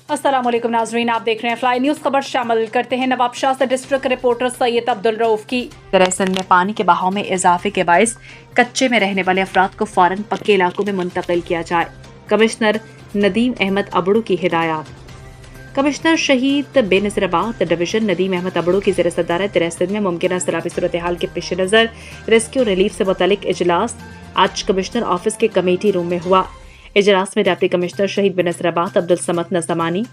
अस्सलाम वालेकुम नाजरीन, आप देख रहे हैं फ्लाई न्यूज। खबर शामिल करते हैं नवाबशाह से डिस्ट्रिक्ट रिपोर्टर सैयद अब्दुल रऊफ की। दरअसल में पानी के बहाव में इजाफे के बायस कच्चे में रहने वाले अफराद को फौरन पक्के इलाकों में मुंतकिल किया जाए। कमिश्नर नदीम अहमद अबड़ू की हिदायत। कमिश्नर शहीद बेनज़ीराबाद डिवीजन नदीम अहमद अबड़ू की ज़ेर सदारत दरअसल में मुमकिन सैलाबी सूरत हाल के पेश नज़र रेस्क्यू रिलीफ से मुतालिक इजलास आज कमिश्नर ऑफिस के कमेटी रूम में हुआ। इजलास में डिप्टी कमिश्नर शहीद बेनज़ीराबाद अब्दुल समद नज़मानी,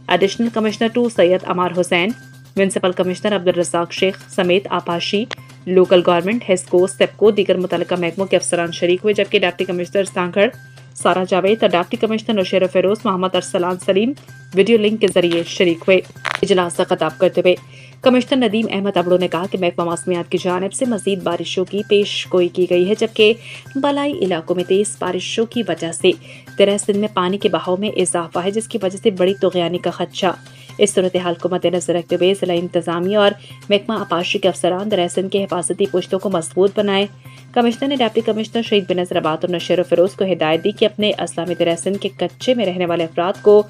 एडिशनल कमिश्नर 2 सैयद अमार हुसैन, म्यूनसिपल कमिश्नर अब्दुल रज़ाक शेख समेत आपाशी, लोकल गवर्नमेंट, हेस्को, सेप्को, दीगर मुतल्लिका महकमों के अफसरान शरीक हुए। जबकि डिप्टी कमिश्नर सांगड़ सारा जावेद और deputy commissioner Nowshera Feroz Mohammad Arsalan Saleem video link के जरिए शरीक हुए। इजलास से खिताब करते हुए कमिश्नर नदीम अहमद अबड़ू ने कहा कि महकमा मौसमियात की जानिब से मजीद बारिशों की पेशगोई की गई है, जबकि बलाई इलाकों में तेज बारिशों की वजह से दरअसल में पानी के बहाव में इजाफा है, जिसकी वजह से बड़ी तुग़यानी का खदशा। इस सूरत हाल को मद्देनजर रखते हुए जिला इंतजामिया और महकमा आपाशी के अफसरान दरअसल के हिफाजती पुश्तों को मजबूत बनाए। कमिश्नर ने डिप्टी कमिश्नर शहीद बेनज़ीराबाद और नौशेरा फिरोज को हिदायत दी कि अपने असलामी दरअसल के कच्चे में रहने वाले अफराद को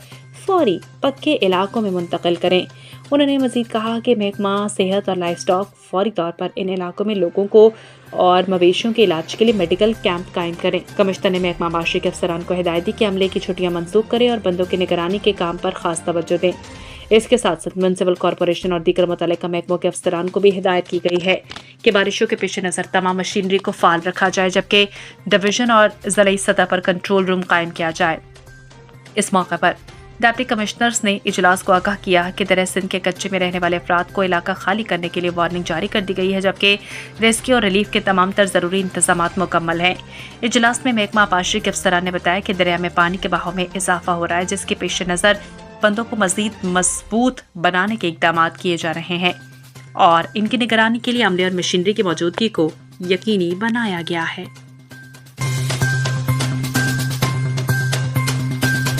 फौरी पक्के इलाकों में मुंतकिल करें। उन्होंने मजीद कहा कि महकमा सेहत और लाइफ स्टॉक फौरी तौर पर इन इलाकों में लोगों को और मवेशियों के इलाज के लिए मेडिकल कैंप कायम करें। कमिश्नर ने महकमा आपाशी के अफसरान को हिदायत दी कि अमले की छुट्टियां मंसूख करें और बंदों की निगरानी के काम पर खास तवज्जो दें। इसके साथ साथ म्यूनसिपल कॉरपोरेशन और दीगर मुतल्लिका महकमों के अफसरान को भी हिदायत की गई है कि बारिशों के पेश नज़र तमाम मशीनरी को फाल रखा जाए, जबकि डिवीजन और ज़िलाई सतह पर कंट्रोल रूम कायम किया जाए। इस मौके पर डिप्टी कमिश्नर्स ने इजलास को आगाह किया कि दरअसल के कच्चे में रहने वाले अफराद को इलाका खाली करने के लिए वार्निंग जारी कर दी गई है, जबकि रेस्क्यू और रिलीफ के तमाम तर जरूरी इंतजामात मुकम्मल हैं। इजलास में महकमा आपाशी के अफसरान ने बताया कि दरिया में पानी के बहाव में इजाफा हो रहा है, जिसके पेश नज़र बंदों को मजीद मजबूत बनाने के इकदाम किए जा रहे हैं और इनकी निगरानी के लिए अमले और मशीनरी की मौजूदगी को यकीनी बनाया गया है।